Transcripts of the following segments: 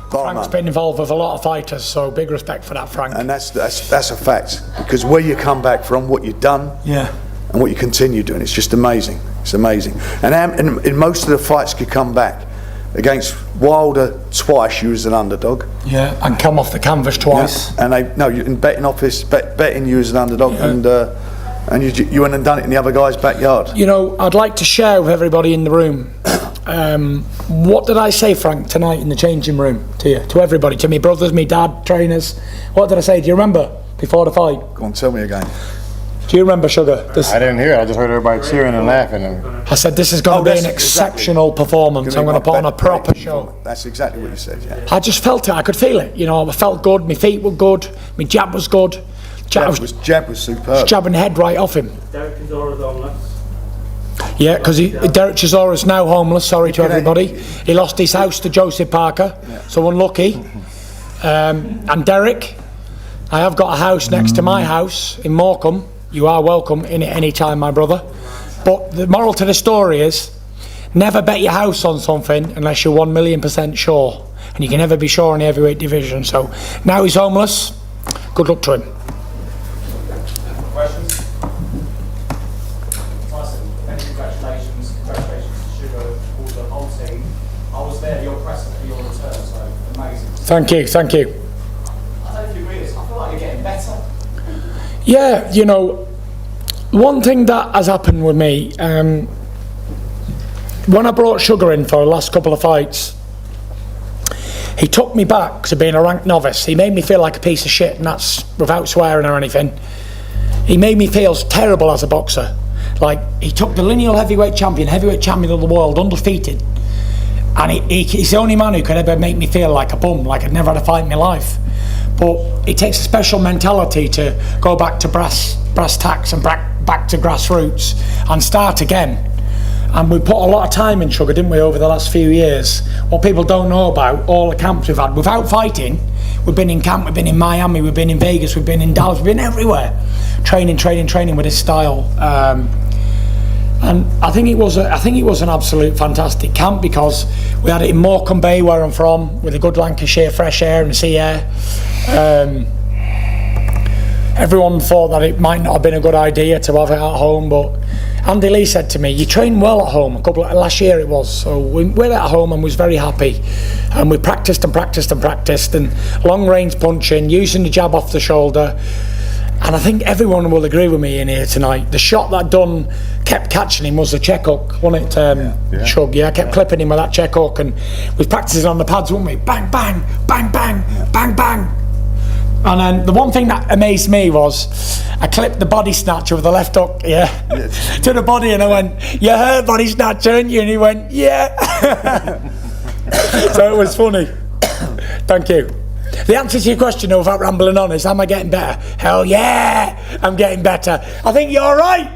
Frank's been involved with a lot of fighters, so big respect for that, Frank. And that's a fact, because where you come back from, what you've done, and what you continue doing, it's just amazing. It's amazing. And in most of the fights you come back. Against Wilder twice, you was an underdog. Yeah, and come off the canvas twice. Yeah. And in betting office, betting you as an underdog, and you went and done it in the other guy's backyard. You know, I'd like to share with everybody in the room. What did I say, Frank, tonight in the changing room to you, to everybody, to me brothers, me dad, trainers? What did I say? Do you remember before the fight? Go on, tell me again. Do you remember, Sugar? I didn't hear it. I just heard everybody cheering and laughing. I said, this is going to be an exceptional performance. I'm going to put on a proper show. That's exactly what you said, yeah. I just felt it. I could feel it. You know, I felt good. My feet were good. My jab was good. Jab was superb. Jabbing the head right off him. Derek Chisora's homeless. Yeah, because Derek Chisora's now homeless. Sorry to everybody. He lost his house to Joseph Parker. So unlucky. And Derek, I have got a house next to my house in Morecambe. You are welcome in it any time, my brother. But the moral to the story is, never bet your house on something unless you're 1,000,000% sure. And you can never be sure in the heavyweight division. So now he's homeless. Good luck to him. Questions? Tyson, many congratulations. Congratulations to Sugar, all the whole team. I was there, your present for your return, so amazing. Thank you, thank you. I don't know if you agree with this, I feel like you're getting better. Yeah, you know, one thing that has happened with me, when I brought Sugar in for the last couple of fights, he took me back to being a ranked novice. He made me feel like a piece of shit, and that's without swearing or anything. He made me feel terrible as a boxer. Like, he took the lineal heavyweight champion of the world, undefeated, and he's the only man who could ever make me feel like a bum, like I'd never had a fight in my life. But it takes a special mentality to go back to brass tacks and back to grassroots and start again. And we put a lot of time in, Sugar, didn't we, over the last few years? What people don't know about all the camps we've had without fighting. We've been in camp, we've been in Miami, we've been in Vegas, we've been in Dallas, we've been everywhere, training with his style. And I think it was an absolute fantastic camp, because we had it in Morecambe Bay, where I'm from, with a good Lancashire fresh air and sea air. Everyone thought that it might not have been a good idea to have it at home, but Andy Lee said to me, you train well at home. Last year it was, so we were at home and was very happy, and we practiced and long range punching, using the jab off the shoulder. And I think everyone will agree with me in here tonight. The shot that Dunn kept catching him was the check hook, wasn't it, Shug? Yeah, I kept clipping him with that check hook, and we was practicing on the pads, weren't we? Bang, bang, bang, bang, bang, bang. And then the one thing that amazed me was I clipped the body snatcher with the left hook, to the body, and I went, you heard body snatcher, didn't you? And he went, yeah. So it was funny. Thank you. The answer to your question, though, without rambling on, is, am I getting better? Hell yeah, I'm getting better. I think you're right.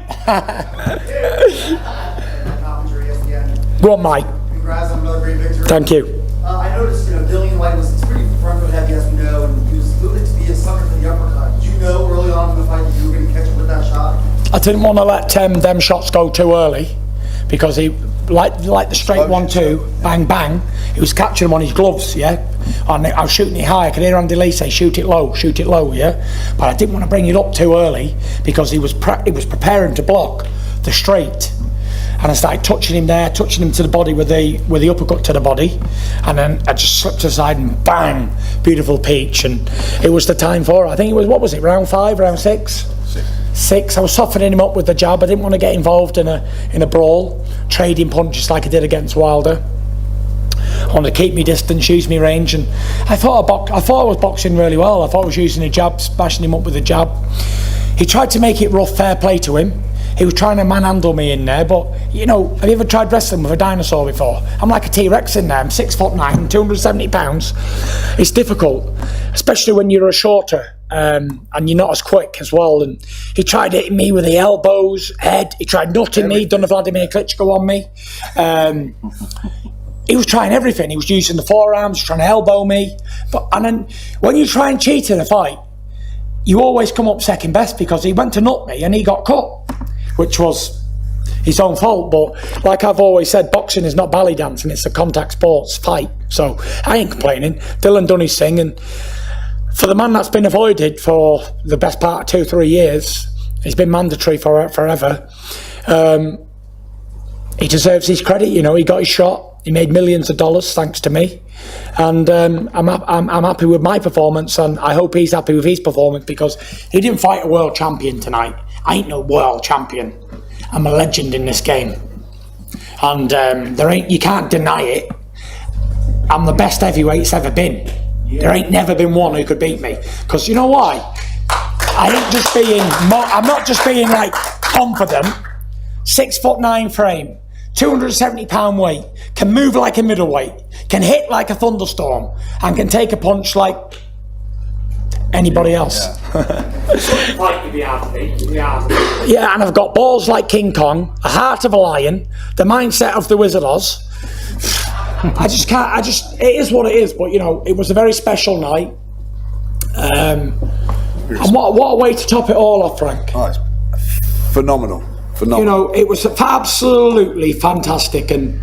Go on, Mike. Congrats on another great victory. Thank you. I noticed, Dillian Whyte was pretty front foot heavy, as we know, and he was moving to be a sucker for the uppercut. Did you know early on in the fight that you were going to catch him with that shot? I didn't want to let them shots go too early, because he, like the straight 1-2, bang bang, he was catching them on his gloves, and I was shooting it high. I could hear Andy Lee say, shoot it low, but I didn't want to bring it up too early, because he was preparing to block the straight, and I started touching him to the body with the uppercut to the body, and then I just slipped aside and bang, beautiful peach. And it was the time for it. I think it was, what was it, round 5, round 6? 6. I was softening him up with the jab. I didn't want to get involved in a brawl, trading punches like I did against Wilder. I wanted to keep me distance, use me range, and I thought I was boxing really well. I thought I was using the jab, smashing him up with the jab. He tried to make it rough, fair play to him. He was trying to manhandle me in there, but have you ever tried wrestling with a dinosaur before? I'm like a T-Rex in there. I'm 6'9", 270 pounds. It's difficult, especially when you're a shorter and you're not as quick as well. And he tried hitting me with the elbows, head. He tried nutting me, done a Vladimir Klitschko on me. He was trying everything. He was using the forearms, trying to elbow me. And then when you try and cheat in a fight, you always come up second best, because he went to nut me and he got cut, which was, his own fault. But like I've always said, boxing is not ballet dancing, it's a contact sports fight. So I ain't complaining. Dylan done his thing, and for the man that's been avoided for the best part of 2-3 years, it's been mandatory for forever. He deserves his credit. You know, he got his shot. He made millions of dollars thanks to me, and I'm happy with my performance, and I hope he's happy with his performance, because he didn't fight a world champion tonight. I ain't no world champion. I'm a legend in this game, and you can't deny it. I'm the best heavyweight's ever been. There ain't never been one who could beat me, because you know why? I'm not just being like confident. 6'9" frame, 270 pound weight, can move like a middleweight, can hit like a thunderstorm, and can take a punch like anybody else. Yeah, and I've got balls like King Kong, a heart of a lion, the mindset of the Wizard of Oz. It is what it is, but you know, it was a very special night. And what a way to top it all off, Frank. Oh, it's phenomenal. You know, it was absolutely fantastic, and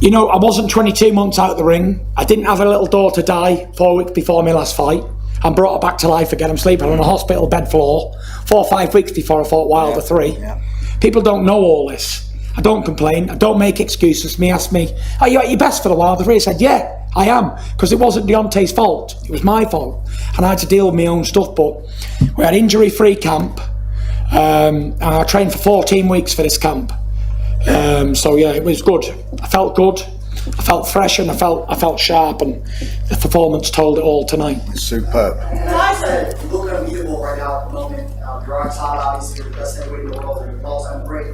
you know, I wasn't 22 months out of the ring. I didn't have a little daughter die 4 weeks before my last fight and brought her back to life again. I'm sleeping on a hospital bed floor 4 or 5 weeks before I fought Wilder 3. Yeah. People don't know all this. I don't complain. I don't make excuses. Me asked me, "Are you at your best for the Wilder 3?" I said, "Yeah, I am," because it wasn't Deontay's fault. It was my fault, and I had to deal with my own stuff. But we had injury-free camp. And I trained for 14 weeks for this camp, so yeah, it was good. I felt good, I felt fresh, and I felt sharp, and the performance told it all tonight. Superb. Tyson, you look unbeatable right now at the moment. You're on top, obviously, you're the best heavyweight in the world, and you're all-time great.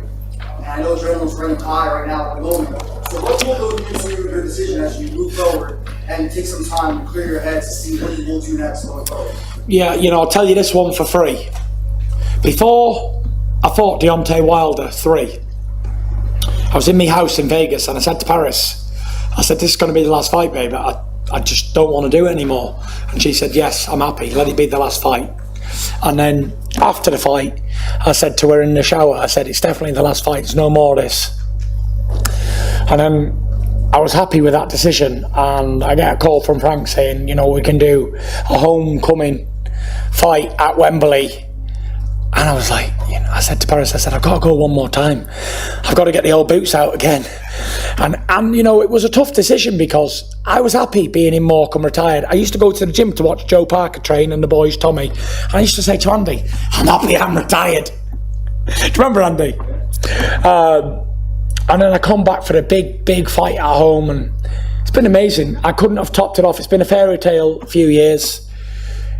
And I know adrenaline's running high right now at the moment. So what will go into your decision as you move forward and take some time to clear your head to see what you will do next going forward? Yeah, you know, I'll tell you this one for free. Before I fought Deontay Wilder 3, I was in my house in Vegas, and I said to Paris, I said, "This is going to be the last fight, babe. I just don't want to do it anymore." And she said, "Yes, I'm happy. Let it be the last fight." And then after the fight, I said to her in the shower, I said, "It's definitely the last fight. There's no more of this." And then I was happy with that decision, and I get a call from Frank saying, you know, we can do a homecoming fight at Wembley. And I was like, you know, I said to Paris, I said, "I've got to go one more time. I've got to get the old boots out again." And you know, it was a tough decision, because I was happy being in Morecambe retired. I used to go to the gym to watch Joe Parker train and the boys, Tommy. And I used to say to Andy, "I'm happy I'm retired." Do you remember, Andy? And then I come back for a big fight at home, and it's been amazing. I couldn't have topped it off. It's been a fairy tale few years.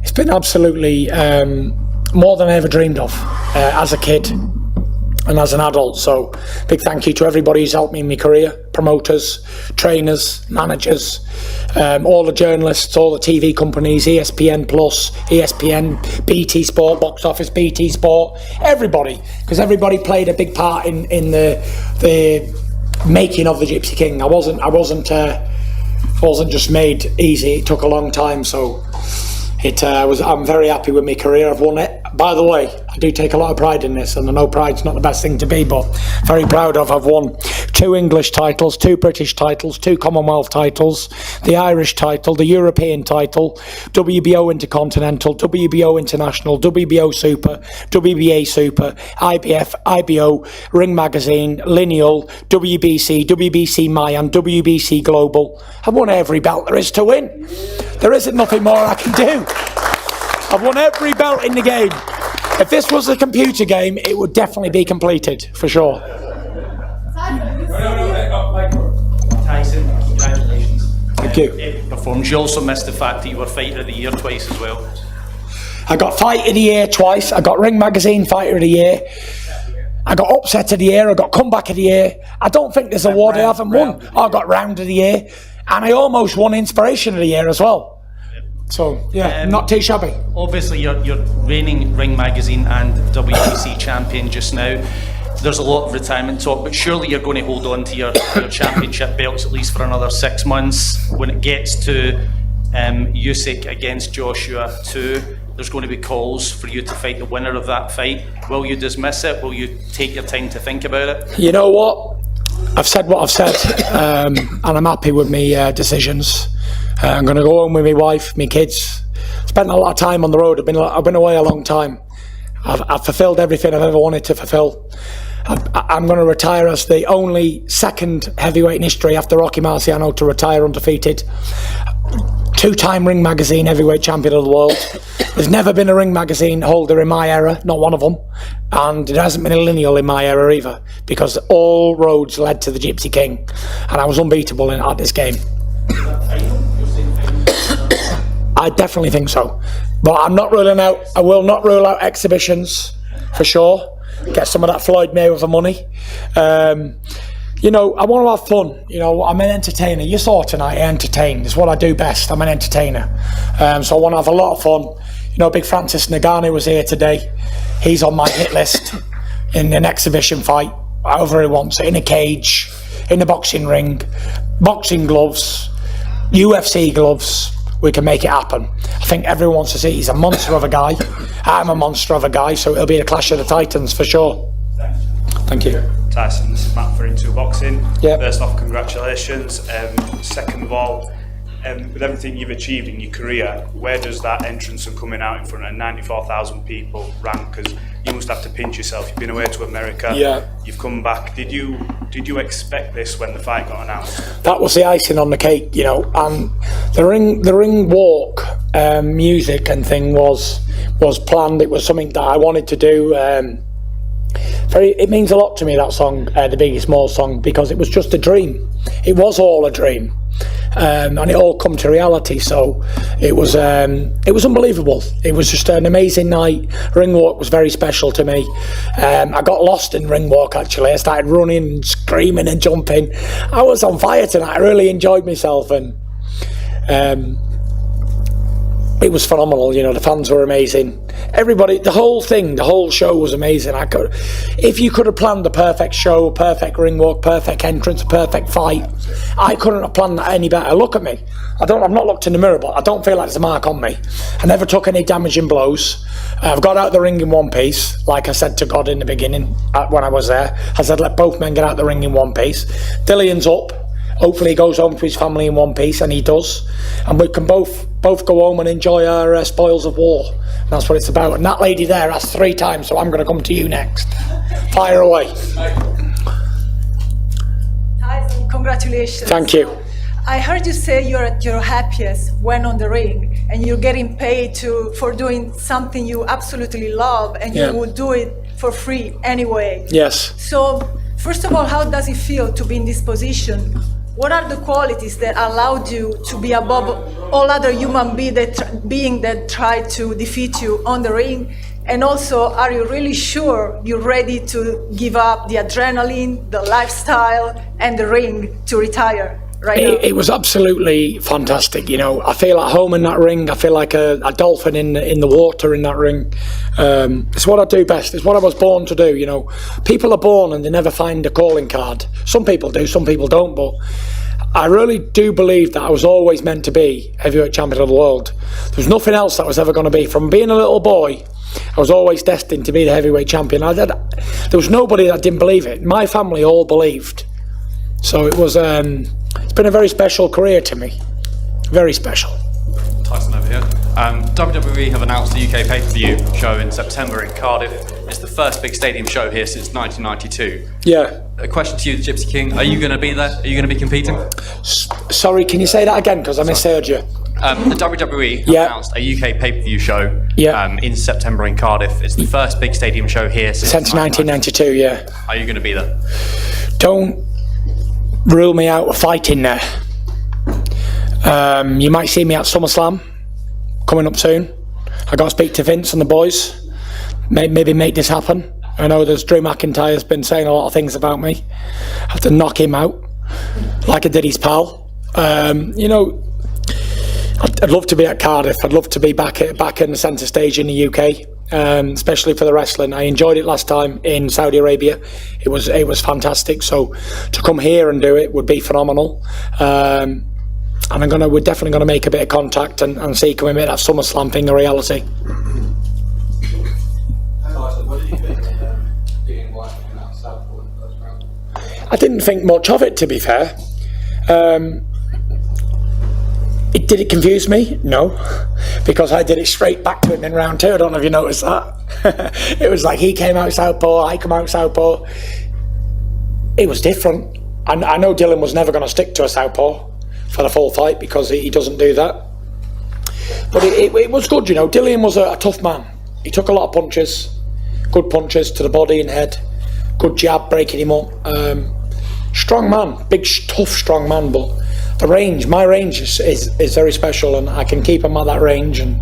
It's been absolutely more than I ever dreamed of as a kid and as an adult. So big thank you to everybody who's helped me in my career, promoters, trainers, managers, all the journalists, all the TV companies, ESPN Plus, ESPN, BT Sport, Box Office, BT Sport, everybody, because everybody played a big part in the making of the Gypsy King. I wasn't just made easy. It took a long time, so I'm very happy with my career. I've won it. By the way, I do take a lot of pride in this, and I know pride's not the best thing to be, but very proud of. I've won 2 English titles, 2 British titles, 2 Commonwealth titles, the Irish title, the European title, WBO Intercontinental, WBO International, WBO Super, WBA Super, IBF, IBO, Ring Magazine, Lineal, WBC, WBC Mayan, WBC Global. I've won every belt there is to win. There isn't nothing more I can do. I've won every belt in the game. If this was a computer game, it would definitely be completed, for sure. Tyson, congratulations. Thank you. Epic performance. You also missed the fact that you were Fighter of the Year twice as well. I got Fight of the Year twice. I got Ring Magazine Fighter of the Year. I got Upset of the Year. I got Comeback of the Year. I don't think there's a award I haven't won. I got Round of the Year. And I almost won Inspiration of the Year as well. So, yeah, not too shabby. Obviously, you're reigning Ring Magazine and WBC champion just now. There's a lot of retirement talk, but surely you're going to hold on to your championship belts at least for another 6 months. When it gets to Usyk against Joshua 2, there's going to be calls for you to fight the winner of that fight. Will you dismiss it? Will you take your time to think about it? You know what? I've said what I've said, and I'm happy with my decisions. I'm going to go home with my wife, my kids. Spent a lot of time on the road. I've been away a long time. I've fulfilled everything I've ever wanted to fulfill. I'm going to retire as the only second heavyweight in history after Rocky Marciano to retire undefeated. 2-time Ring Magazine heavyweight champion of the world. There's never been a Ring Magazine holder in my era, not one of them. And there hasn't been a lineal in my era either, because all roads led to the Gypsy King. And I was unbeatable at this game. I definitely think so. But I'm not ruling out, I will not rule out exhibitions, for sure. Get some of that Floyd Mayweather money. You know, I want to have fun. You know, I'm an entertainer. You saw tonight, I entertain. It's what I do best. I'm an entertainer. So I want to have a lot of fun. You know, Big Francis Ngannou was here today. He's on my hit list in an exhibition fight, however he wants it, in a cage, in the boxing ring, boxing gloves, UFC gloves. We can make it happen. I think everyone wants to see he's a monster of a guy. I'm a monster of a guy, so it'll be a clash of the titans for sure. Thank you. Tyson, this is Matt for Into Boxing. Yep. First off, congratulations. Second of all, with everything you've achieved in your career, where does that entrance and coming out in front of 94,000 people rank? Because you must have to pinch yourself. You've been away to America. Yeah. You've come back. Did you expect this when the fight got announced? That was the icing on the cake, you know. And the ring walk music and thing was planned. It was something that I wanted to do. It means a lot to me, that song, the Biggie Smalls song, because it was just a dream. It was all a dream. And it all come to reality, so it was unbelievable. It was just an amazing night. Ring walk was very special to me. I got lost in ring walk, actually. I started running and screaming and jumping. I was on fire tonight. I really enjoyed myself, and it was phenomenal. You know, the fans were amazing. Everybody, the whole show was amazing. If you could have planned the perfect show, perfect ring walk, perfect entrance, perfect fight, I couldn't have planned that any better. Look at me. I've not looked in the mirror, but I don't feel like there's a mark on me. I never took any damaging blows. I've got out the ring in one piece, like I said to God in the beginning when I was there. I said, let both men get out the ring in one piece. Dillian's up. Hopefully he goes home to his family in one piece, and he does. And we can both go home and enjoy our spoils of war. And that's what it's about. And that lady there asked 3 times, so I'm going to come to you next. Fire away. Tyson, congratulations. Thank you. I heard you say you're at your happiest when on the ring, and you're getting paid for doing something you absolutely love, and you would do it for free anyway. Yes. So, first of all, how does it feel to be in this position? What are the qualities that allowed you to be above all other human beings that try to defeat you on the ring? And also, are you really sure you're ready to give up the adrenaline, the lifestyle, and the ring to retire right now? It was absolutely fantastic. You know, I feel at home in that ring. I feel like a dolphin in the water in that ring. It's what I do best. It's what I was born to do. You know, people are born and they never find a calling card. Some people do, some people don't. But I really do believe that I was always meant to be heavyweight champion of the world. There's nothing else that I was ever going to be. From being a little boy, I was always destined to be the heavyweight champion. There was nobody that didn't believe it. My family all believed. So it was. It's been a very special career to me. Very special. Tyson over here. WWE have announced the UK pay-per-view show in September in Cardiff. It's the first big stadium show here since 1992. Yeah. A question to you, the Gypsy King. Are you going to be there? Are you going to be competing? Sorry, can you say that again? Because I misheard you. The WWE announced a UK pay-per-view show in September in Cardiff. It's the first big stadium show here since 1992, yeah. Are you going to be there? Don't rule me out of fighting there. You might see me at SummerSlam coming up soon. I got to speak to Vince and the boys. Maybe make this happen. I know there's Drew McIntyre's been saying a lot of things about me. I have to knock him out like I did his pal. You know, I'd love to be at Cardiff. I'd love to be back in the centre stage in the UK, especially for the wrestling. I enjoyed it last time in Saudi Arabia. It was fantastic. So to come here and do it would be phenomenal. we're definitely going to make a bit of contact and see can we make that SummerSlam thing a reality. What did you think of Dillian Whyte in that Southport in the first round? I didn't think much of it, to be fair. Did it confuse me? No, because I did it straight back to him in round 2. I don't know if you noticed that. It was like he came out southpaw, I come out southpaw. It was different. I know Dillian was never going to stick to a southpaw for the full fight because he doesn't do that. But it was good, you know. Dillian was a tough man. He took a lot of punches, good punches to the body and head, good jab breaking him up. Strong man, big, tough, strong man, but the range, my range is very special, and I can keep him at that range. And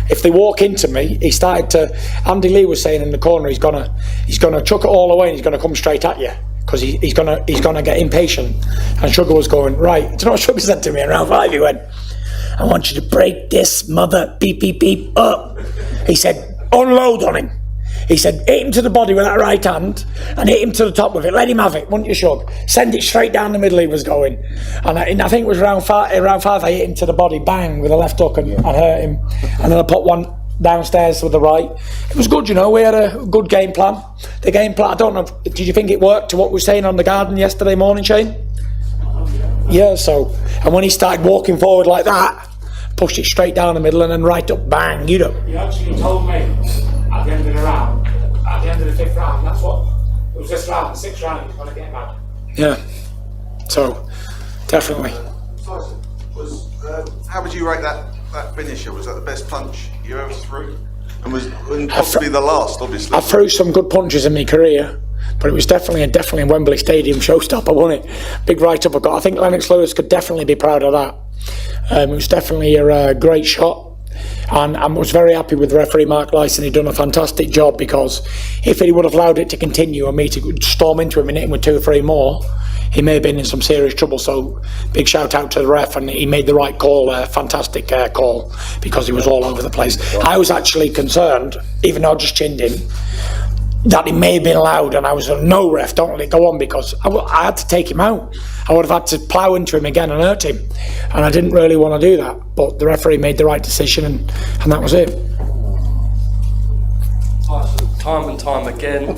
if they walk into me, he started to. Andy Lee was saying in the corner, he's gonna chuck it all away, and he's gonna come straight at you because he's gonna get impatient. And Sugar was going right. Do you know what Sugar said to me in round 5? He went, "I want you to break this mother beep beep beep up." He said, "Unload on him." He said, "Hit him to the body with that right hand and hit him to the top with it. Let him have it, wouldn't you, Shug? Send it straight down the middle." He was going, and I think it was round 5. I hit him to the body, bang, with a left hook and hurt him, and then I put one downstairs with the right. It was good, you know. We had a good game plan. The game plan. I don't know. Did you think it worked to what we were saying on the garden yesterday morning, Shane? Yeah. So, and when he started walking forward like that, pushed it straight down the middle and then right up, bang, you know. You actually told me at the end of the round, at the end of the 5th round, that's what it was. This round, the 6th round, he was going to get him out. Yeah. So, definitely. Tyson, how would you rate that finisher? Was that the best punch you ever threw? And possibly the last, obviously. I threw some good punches in my career, but it was definitely a Wembley Stadium showstopper, wasn't it? Big right uppercut. I think Lennox Lewis could definitely be proud of that. It was definitely a great shot. And I was very happy with referee Mark Lyson. He'd done a fantastic job, because if he would have allowed it to continue and me to storm into him and hit him with 2 or 3 more, he may have been in some serious trouble. So big shout out to the ref, and he made the right call, fantastic call, because he was all over the place. I was actually concerned, even though I just chinned him, that it may have been allowed, and I was no, ref, don't let it go on, because I had to take him out. I would have had to plough into him again and hurt him, and I didn't really want to do that, but the referee made the right decision, and that was it. Time and time again,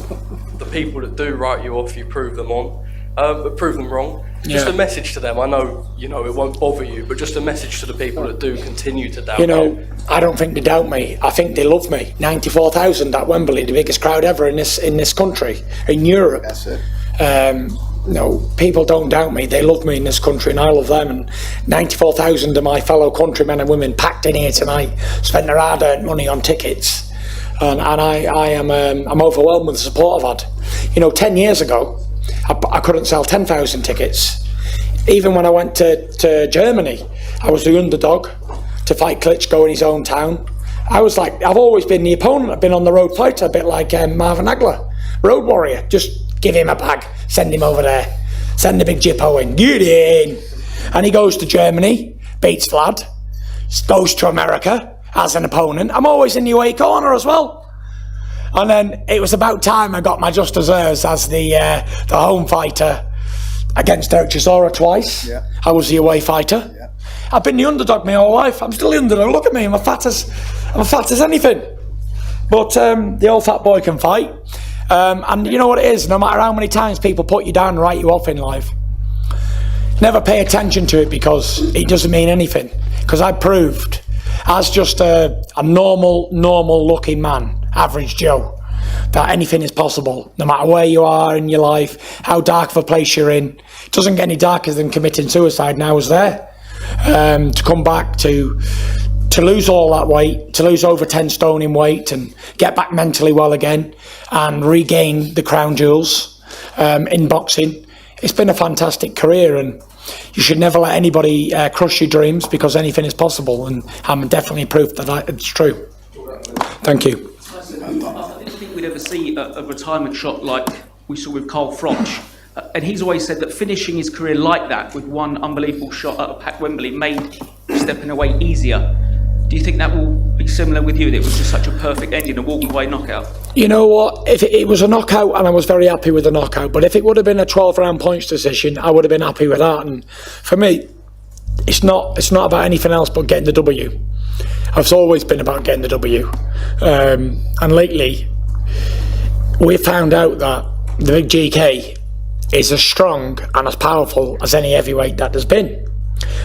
the people that do write you off, you prove them on, but prove them wrong. Just a message to them. I know, it won't bother you, but just a message to the people that do continue to doubt you. I don't think they doubt me. I think they love me. 94,000 at Wembley, the biggest crowd ever in this country, in Europe. That's it. No, people don't doubt me. They love me in this country, and I love them. And 94,000 of my fellow countrymen and women packed in here tonight, spent their hard-earned money on tickets, and I'm overwhelmed with the support I've had. 10 years ago, I couldn't sell 10,000 tickets. Even when I went to Germany, I was the underdog to fight Klitschko in his own town. I was like, I've always been the opponent. I've been on the road fighter, a bit like Marvin Hagler, road warrior. Just give him a bag, send him over there, send the big Jippo in, get in. And he goes to Germany, beats Vlad, goes to America as an opponent. I'm always in the away corner as well. And then it was about time I got my just desserts as the home fighter against Eric Chisora twice. Yeah. I was the away fighter. Yeah. I've been the underdog my whole life. I'm still the underdog. Look at me, I'm as fat as anything. But the old fat boy can fight. And you know what it is, no matter how many times people put you down and write you off in life, never pay attention to it, because it doesn't mean anything. Because I proved, as just a normal looking man, average Joe, that anything is possible, no matter where you are in your life, how dark of a place you're in. It doesn't get any darker than committing suicide, and I was there. To come back to lose all that weight, to lose over 10 stone in weight, and get back mentally well again, and regain the crown jewels in boxing. It's been a fantastic career, and you should never let anybody crush your dreams, because anything is possible, and I'm definitely proof that it's true. Thank you. I didn't think we'd ever see a retirement shot like we saw with Carl Froch. And he's always said that finishing his career like that, with one unbelievable shot at a packed Wembley, made stepping away easier. Do you think that will be similar with you? That it was just such a perfect ending, a walking away knockout? You know what? If it was a knockout, and I was very happy with the knockout, but if it would have been a 12-round points decision, I would have been happy with that. And for me, it's not about anything else but getting the W. It's always been about getting the W. And lately, we found out that the big GK is as strong and as powerful as any heavyweight that there's been.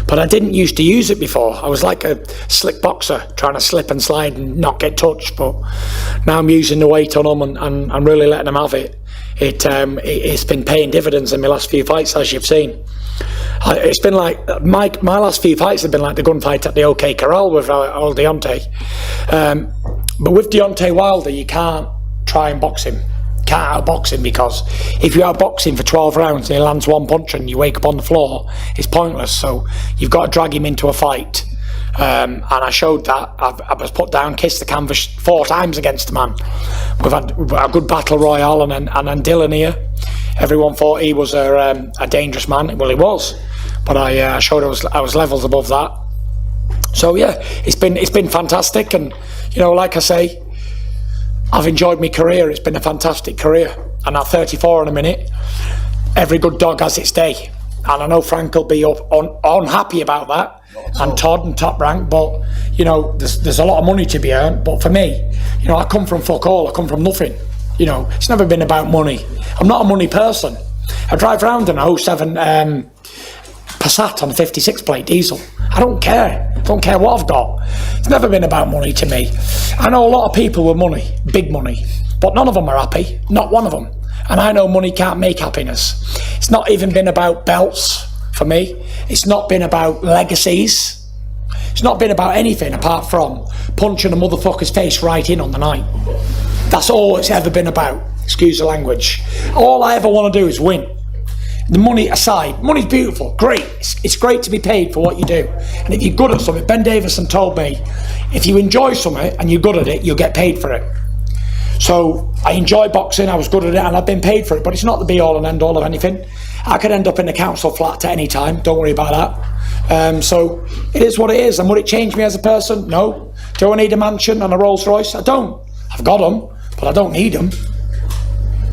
But I didn't used to use it before. I was like a slick boxer trying to slip and slide and not get touched. But now I'm using the weight on them and I'm really letting them have it. It's been paying dividends in my last few fights, as you've seen. It's been like my last few fights have been like the gunfight at the OK Corral with old Deontay. But with Deontay Wilder, you can't try and box him. Can't outbox him, because if you outbox him for 12 rounds and he lands one punch and you wake up on the floor, it's pointless. So you've got to drag him into a fight. And I showed that. I was put down, kissed the canvas 4 times against the man. We've had a good battle royale, and then Dillian here. Everyone thought he was a dangerous man. Well, he was, but I showed I was levels above that. So yeah, it's been fantastic, and you know, like I say, I've enjoyed my career. It's been a fantastic career, and at 34 in a minute, every good dog has its day, and I know Frank will be unhappy about that, and Todd and Top Rank, but you know, there's a lot of money to be earned. But for me, you know, I come from fuck all. I come from nothing. You know, it's never been about money. I'm not a money person. I drive around in a 07 Passat on a 56 plate diesel. I don't care. I don't care what I've got. It's never been about money to me. I know a lot of people with money, big money, but none of them are happy. Not one of them. And I know money can't make happiness. It's not even been about belts for me. It's not been about legacies. It's not been about anything apart from punching a motherfucker's face right in on the night. That's all it's ever been about. Excuse the language. All I ever want to do is win. The money aside, money's beautiful, great. It's great to be paid for what you do. And if you're good at something, Ben Davison told me, if you enjoy something and you're good at it, you'll get paid for it. So I enjoy boxing, I was good at it, and I've been paid for it, but it's not the be all and end all of anything. I could end up in the council flat at any time, don't worry about that. So it is what it is. And would it change me as a person? No. Do I need a mansion and a Rolls Royce? I don't. I've got them, but I don't need them.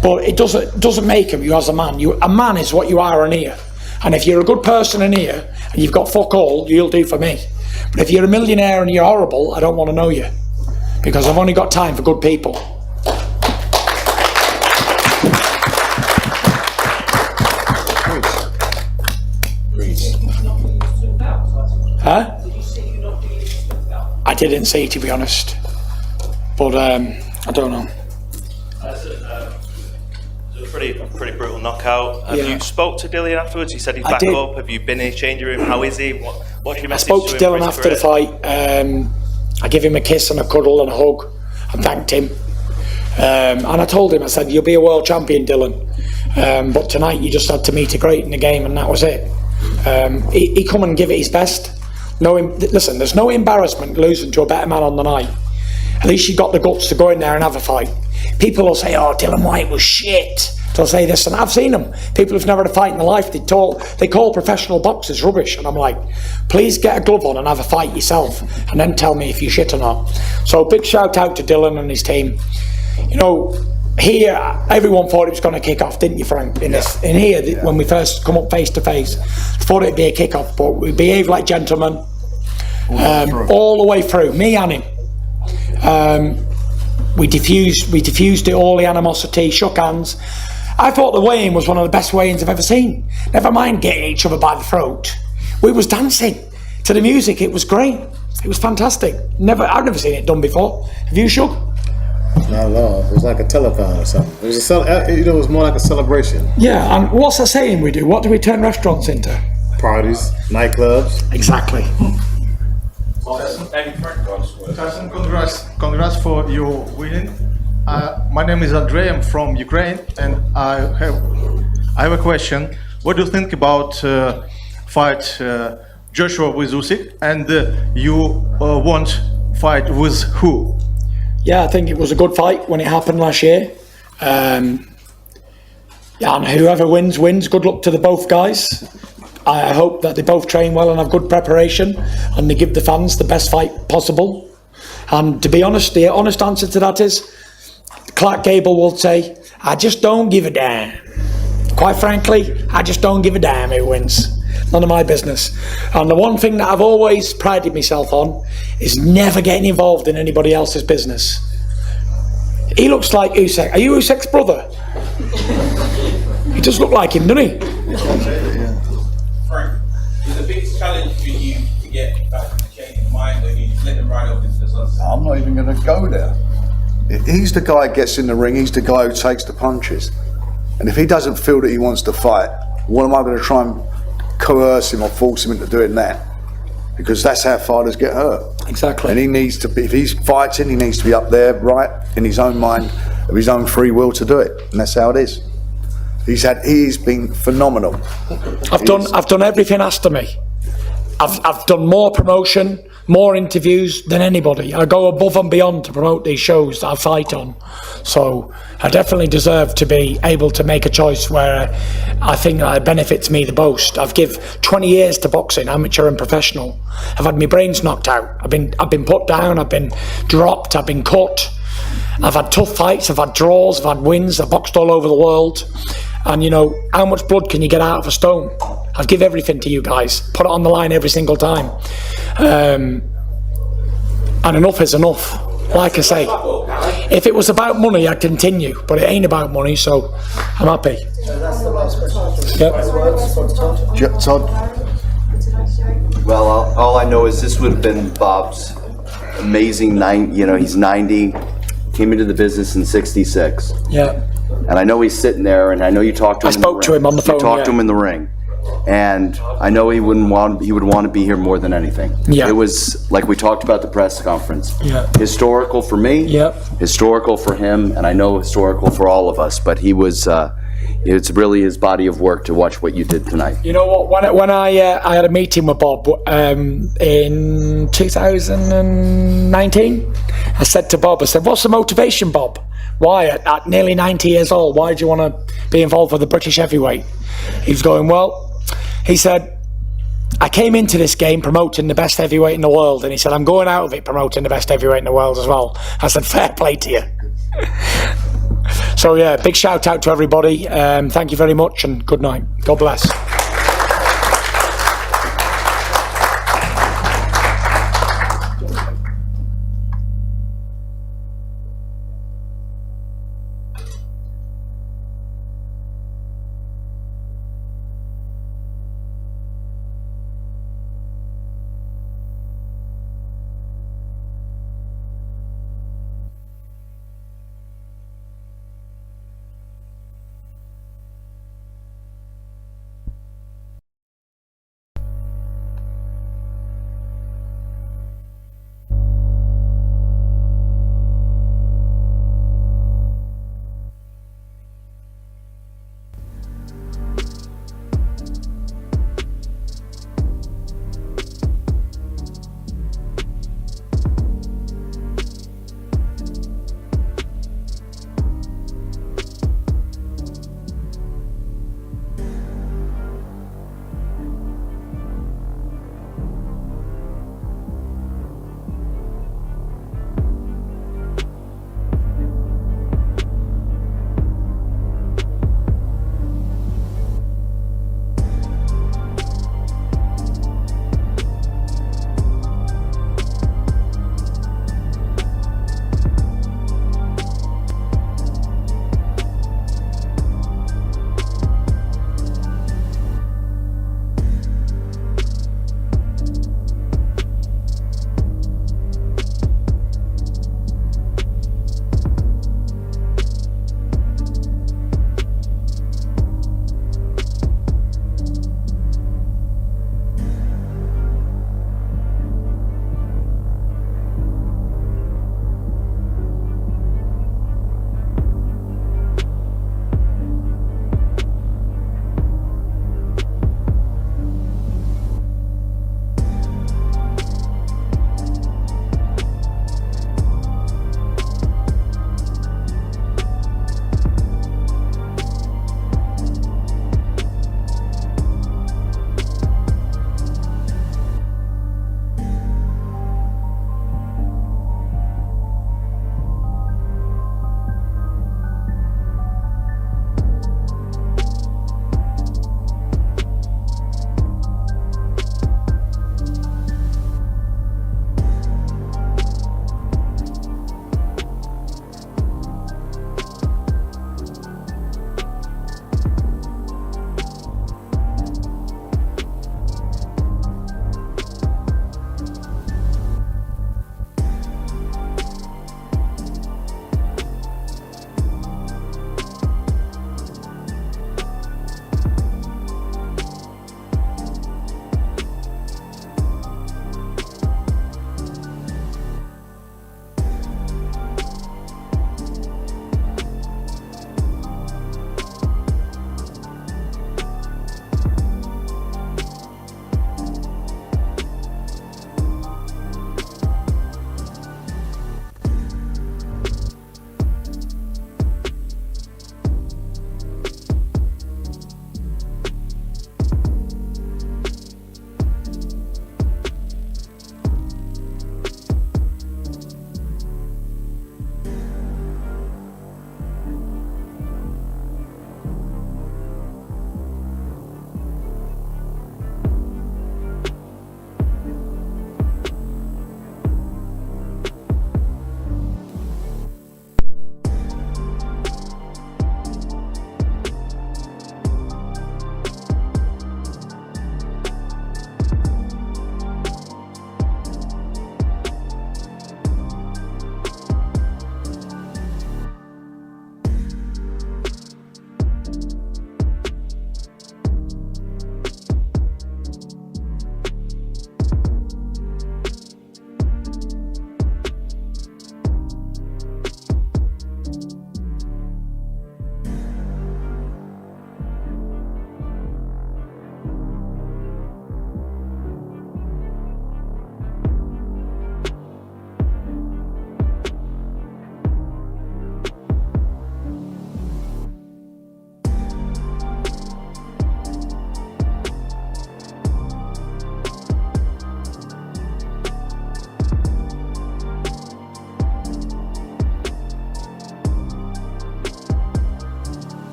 But it doesn't make him you as a man. A man is what you are in here. And if you're a good person in here and you've got fuck all, you'll do for me. But if you're a millionaire and you're horrible, I don't want to know you, because I've only got time for good people. Huh? I didn't see, to be honest. But I don't know. Pretty brutal knockout. Have you spoke to Dillian afterwards? He said he's back up. Have you been in his changing room? How is he? What's your message? I spoke to Dillian after the fight. I gave him a kiss and a cuddle and a hug and thanked him. And I told him, I said, you'll be a world champion, Dillian. But tonight you just had to meet a great in the game, and that was it. He come and give it his best. Listen, there's no embarrassment losing to a better man on the night. At least you got the guts to go in there and have a fight. People will say, oh, Dillian Whyte was shit. They'll say this, and I've seen them. People who've never had a fight in their life, they call professional boxers rubbish. And I'm like, please get a glove on and have a fight yourself, and then tell me if you're shit or not. So big shout out to Dillian and his team. You know, here, everyone thought it was going to kick off, didn't you, Frank? In here, when we first come up face to face, thought it'd be a kick off, but we behaved like gentlemen all the way through, me and him. We diffused it, all the animosity, shook hands. I thought the weigh-in was one of the best weigh-ins I've ever seen. Never mind getting each other by the throat. We was dancing to the music. It was great. It was fantastic. I've never seen it done before. Have you, Shug? Not at all. It was like a telethon or something. It was it was more like a celebration. Yeah, and what's that saying we do? What do we turn restaurants into? Parties, nightclubs. Exactly. Tyson, congrats for your winning. My name is Andrei. I'm from Ukraine, and I have a question. What do you think about fight Joshua with Usyk, and you want fight with who? Yeah, I think it was a good fight when it happened last year. Yeah, and whoever wins. Good luck to the both guys. I hope that they both train well and have good preparation, and they give the fans the best fight possible. And to be honest, the honest answer to that is, Clark Gable will say, I just don't give a damn. Quite frankly, I just don't give a damn who wins. None of my business. And the one thing that I've always prided myself on is never getting involved in anybody else's business. He looks like Usyk. Are you Usyk's brother? He does look like him, doesn't he? Frank, it's a big challenge for you to get back to change your mind when you let them ride off into the sunset. I'm not even going to go there. He's the guy who gets in the ring, he's the guy who takes the punches. And if he doesn't feel that he wants to fight, what am I going to try and coerce him or force him into doing that? Because that's how fighters get hurt. Exactly. And he needs to be, if he's fighting, he needs to be up there, right, in his own mind, of his own free will to do it. And that's how it is. He's been phenomenal. I've done everything asked of me. I've done more promotion, more interviews than anybody. I go above and beyond to promote these shows that I fight on. So I definitely deserve to be able to make a choice where I think that it benefits me the most. I've given 20 years to boxing, amateur and professional. I've had my brains knocked out. I've been put down, I've been dropped, I've been cut. I've had tough fights, I've had draws, I've had wins, I've boxed all over the world. And you know, how much blood can you get out of a stone? I'd give everything to you guys, put it on the line every single time. And enough is enough. Like I say, if it was about money, I'd continue, but it ain't about money, so I'm happy. That's the last question. Yep. Todd? Well, all I know is this would have been Bob's amazing night. You know, he's 90, came into the business in 66. Yeah. And I know he's sitting there, and I know you talked to him. I spoke to him on the phone. You talked to him in the ring, and I know he would want to be here more than anything. Yeah. It was like we talked about the press conference. Yeah. Historical for me. Yep. Historical for him, and I know historical for all of us. But he was. It's really his body of work to watch what you did tonight. You know what? When I had a meeting with Bob in 2019, I said to Bob, "What's the motivation, Bob? Why at nearly 90 years old? Why do you want to be involved with the British heavyweight?" He was going, "Well," he said, "I came into this game promoting the best heavyweight in the world," and he said, "I'm going out of it promoting the best heavyweight in the world as well." I said, "Fair play to you." So yeah, big shout out to everybody. Thank you very much and good night. God bless.